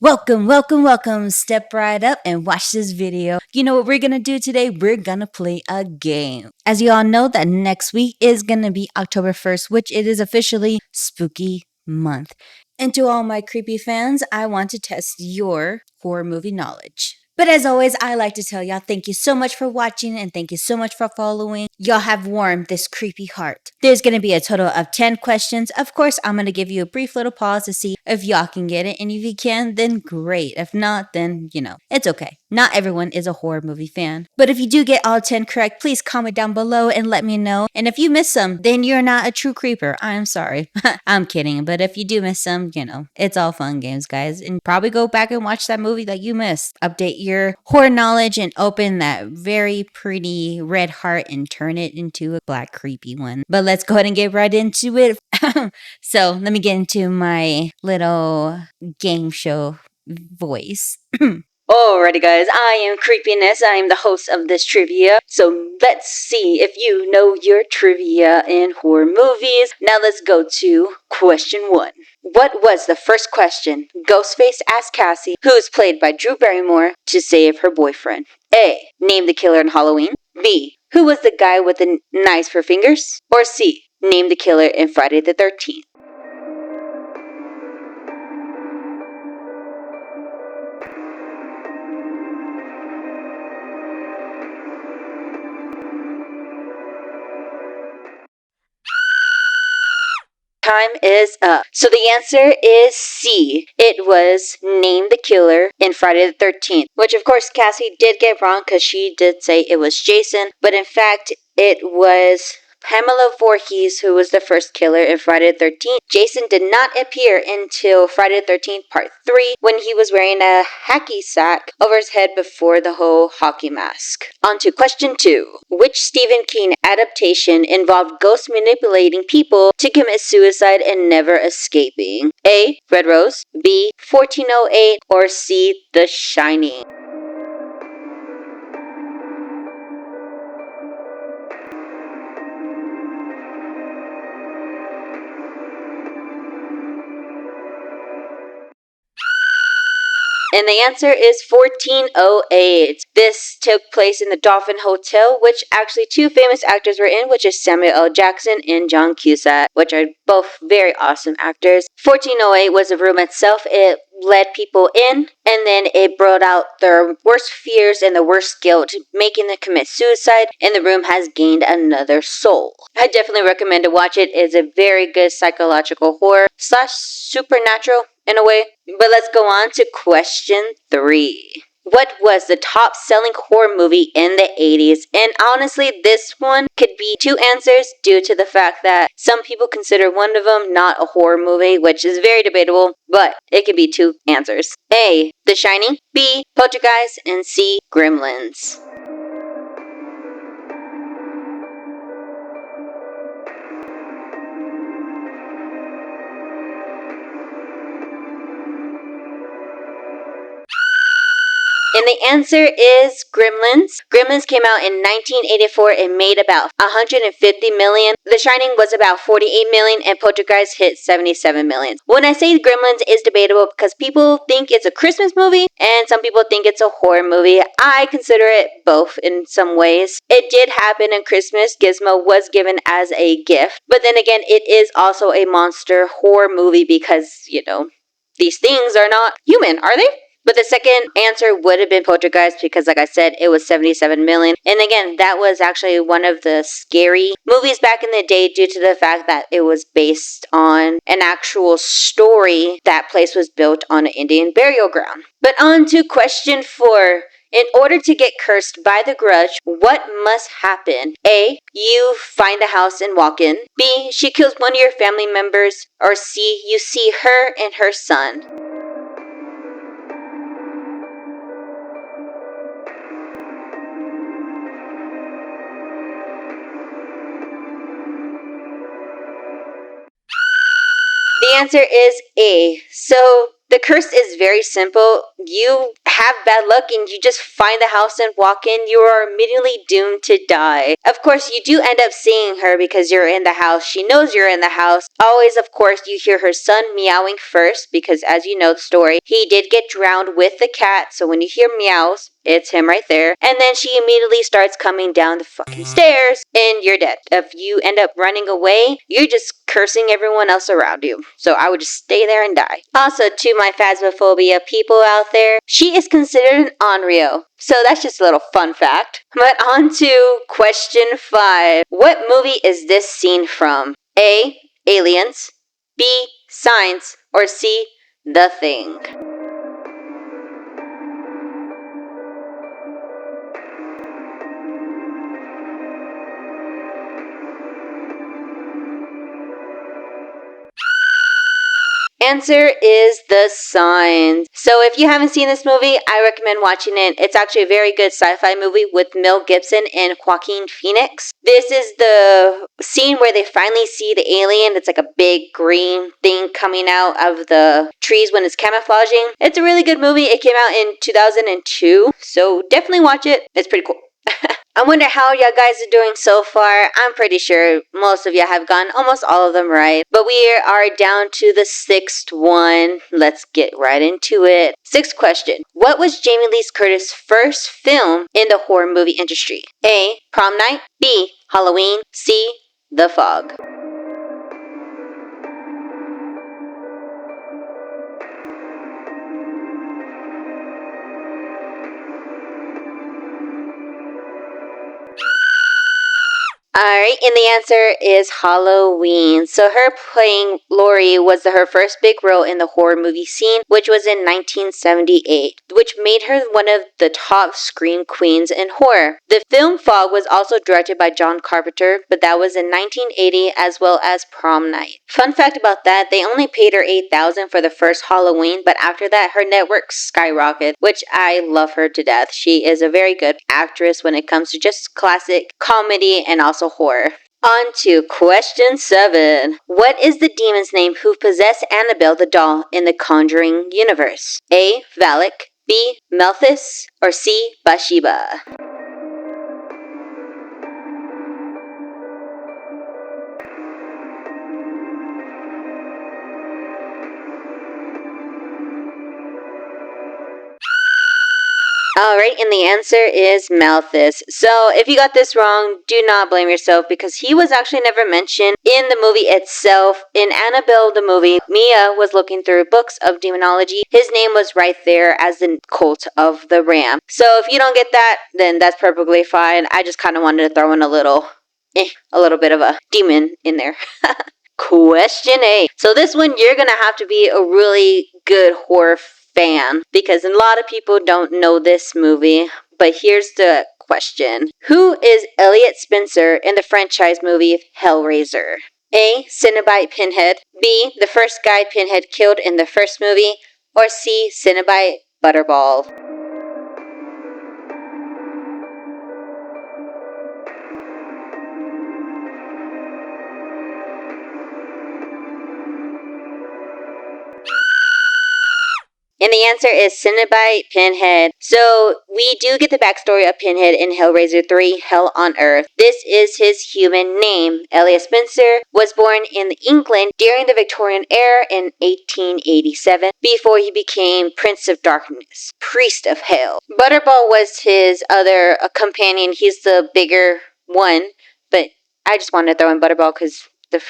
Welcome. Step right up and watch this video. You know what we're gonna do today? We're gonna play a game. As you all know, that next week is gonna be October 1st, which it is officially spooky month. And to all my creepy fans, I want to test your horror movie knowledge. But as always, I like to tell y'all thank you so much for watching and thank you so much for following. Y'all have warmed this creepy heart. There's going to be a total of 10 questions. Of course, I'm going to give you a brief little pause to see if y'all can get it. And if you can, then great. If not, then, it's okay. Not everyone is a horror movie fan. But if you do get all 10 correct, please comment down below and let me know. And if you miss some, then you're not a true creeper. I'm sorry. I'm kidding. But if you do miss some, it's all fun games, guys. And probably go back and watch that movie that you missed. Update your horror knowledge and open that very pretty red heart and turn it into a black creepy one. But let's go ahead and get right into it. So let me get into my little game show voice. Alrighty, guys, I am Creepiness. I am the host of this trivia. So let's see if you know your trivia in horror movies. Now let's go to question 1. What was the first question Ghostface asked Cassie, who is played by Drew Barrymore, to save her boyfriend? A. Name the killer in Halloween. B. Who was the guy with the knives for fingers? Or C. Name the killer in Friday the 13th. Time is up. So the answer is C. It was Name the Killer in Friday the 13th, which of course Cassie did get wrong because she did say it was Jason, but in fact it was Pamela Voorhees who was the first killer in Friday the 13th. Jason did not appear until Friday the 13th Part 3 when he was wearing a hacky sack over his head before the whole hockey mask. On to question 2. Which Stephen King adaptation involved ghosts manipulating people to commit suicide and never escaping? A. Red Rose, B. 1408, or C. The Shining? And the answer is 1408. This took place in the Dolphin Hotel, which actually 2 famous actors were in, which is Samuel L. Jackson and John Cusack, which are both very awesome actors. 1408 was a room itself. It led people in, and then it brought out their worst fears and the worst guilt, making them commit suicide, and the room has gained another soul. I definitely recommend to watch it. It's a very good psychological horror / supernatural in a way. But let's go on to question 3. What was the top selling horror movie in the 80s? And honestly, this one could be 2 answers due to the fact that some people consider one of them not a horror movie, which is very debatable, but it could be 2 answers. A. The Shining, B. Poltergeist, and C. Gremlins. And the answer is Gremlins. Gremlins came out in 1984 and made about 150 million. The Shining was about 48 million and Poltergeist hit 77 million. When I say Gremlins is debatable because people think it's a Christmas movie and some people think it's a horror movie. I consider it both in some ways. It did happen in Christmas. Gizmo was given as a gift. But then again, it is also a monster horror movie because, these things are not human, are they? But the second answer would have been Poltergeist because, like I said, it was 77 million. And again, that was actually one of the scary movies back in the day due to the fact that it was based on an actual story. That place was built on an Indian burial ground. But on to question 4. In order to get cursed by the grudge, what must happen? A. You find the house and walk in. B. She kills one of your family members. Or C. You see her and her son. The answer is A. So the curse is very simple. You have bad luck and you just find the house and walk in, you are immediately doomed to die. Of course, you do end up seeing her because you're in the house. She knows you're in the house. Always, of course, you hear her son meowing first because, as you know the story, he did get drowned with the cat. So when you hear meows, it's him right there. And then she immediately starts coming down the fucking stairs and you're dead. If you end up running away, you're just cursing everyone else around you. So I would just stay there and die. Also, to my phasmophobia people out there, she is considered an Onryo. So that's just a little fun fact. But on to question 5. What movie is this scene from? A. Aliens. B. Signs. Or C. The Thing. Answer is The Signs. So if you haven't seen this movie, I recommend watching it. It's actually a very good sci-fi movie with Mel Gibson and Joaquin Phoenix. This is the scene where they finally see the alien. It's like a big green thing coming out of the trees when it's camouflaging. It's a really good movie. It came out in 2002, so definitely watch it. It's pretty cool. I wonder how y'all guys are doing so far. I'm pretty sure most of y'all have gotten almost all of them right. But we are down to the 6th one. Let's get right into it. 6th question. What was Jamie Lee Curtis' first film in the horror movie industry? A. Prom Night. B. Halloween. C. The Fog. Alright, and the answer is Halloween. So her playing Laurie was her first big role in the horror movie scene, which was in 1978, which made her one of the top scream queens in horror. The film Fog was also directed by John Carpenter, but that was in 1980, as well as Prom Night. Fun fact about that, they only paid her $8,000 for the first Halloween, but after that, her net worth skyrocketed, which I love her to death. She is a very good actress when it comes to just classic comedy and also horror. On to question 7. What is the demon's name who possessed Annabelle the doll in the Conjuring universe? A. Valak. B. Malthus. Or C. Bathsheba. Alright, and the answer is Malthus. So, if you got this wrong, do not blame yourself because he was actually never mentioned in the movie itself. In Annabelle the movie, Mia was looking through books of demonology. His name was right there as the cult of the Ram. So, if you don't get that, then that's perfectly fine. I just kind of wanted to throw in a little bit of a demon in there. Question 8. So, this one, you're going to have to be a really good horror fan because a lot of people don't know this movie, but here's the question. Who is Elliot Spencer in the franchise movie Hellraiser? A. Cenobite Pinhead. B. The first guy Pinhead killed in the first movie. Or C. Cenobite Butterball. And the answer is Cenobite Pinhead. So, we do get the backstory of Pinhead in Hellraiser 3, Hell on Earth. This is his human name. Elliot Spencer was born in England during the Victorian era in 1887 before he became Prince of Darkness, Priest of Hell. Butterball was his other companion. He's the bigger one, but I just wanted to throw in Butterball because the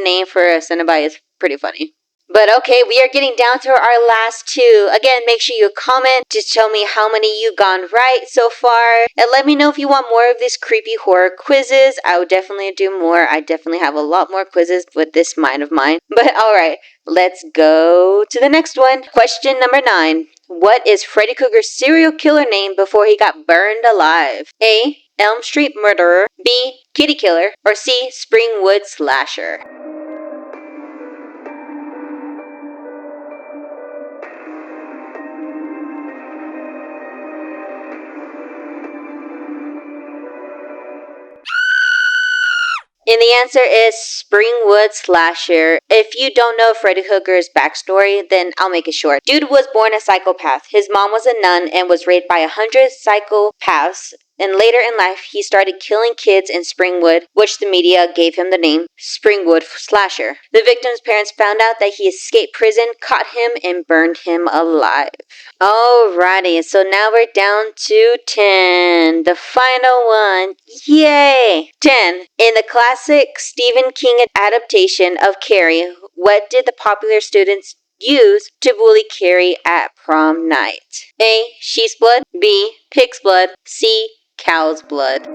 name for a Cenobite is pretty funny. But okay, we are getting down to our last 2. Again, make sure you comment to tell me how many you've gone right so far. And let me know if you want more of these creepy horror quizzes. I would definitely do more. I definitely have a lot more quizzes with this mind of mine. But alright, let's go to the next one. Question number 9. What is Freddy Krueger's serial killer name before he got burned alive? A. Elm Street Murderer. B. Kitty Killer. Or C. Springwood Slasher. And the answer is Springwood Slasher. If you don't know Freddy Krueger's backstory, then I'll make it short. Dude was born a psychopath. His mom was a nun and was raped by 100 psychopaths. And later in life, he started killing kids in Springwood, which the media gave him the name Springwood Slasher. The victim's parents found out that he escaped prison, caught him, and burned him alive. Alrighty, so now we're down to 10. The final one. Yay! 10. In the classic Stephen King adaptation of Carrie, what did the popular students use to bully Carrie at prom night? A. Sheep's blood. B. Pig's blood. C. Cow's blood.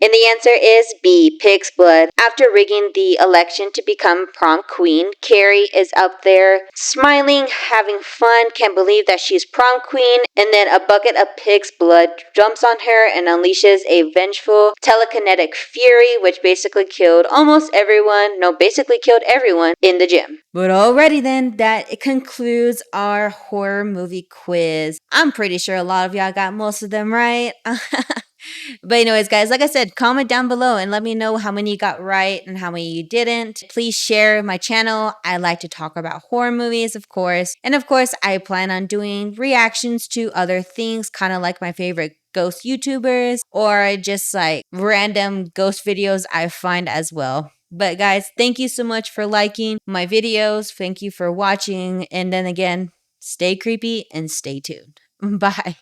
And the answer is B, pig's blood. After rigging the election to become prom queen, Carrie is up there smiling, having fun, can't believe that she's prom queen, and then a bucket of pig's blood jumps on her and unleashes a vengeful telekinetic fury, which basically killed everyone in the gym. But alrighty then, that concludes our horror movie quiz. I'm pretty sure a lot of y'all got most of them right. But anyways, guys, like I said, comment down below and let me know how many you got right and how many you didn't. Please share my channel. I like to talk about horror movies, of course. And of course, I plan on doing reactions to other things, kind of like my favorite ghost YouTubers or just like random ghost videos I find as well. But guys, thank you so much for liking my videos. Thank you for watching. And then again, stay creepy and stay tuned. Bye.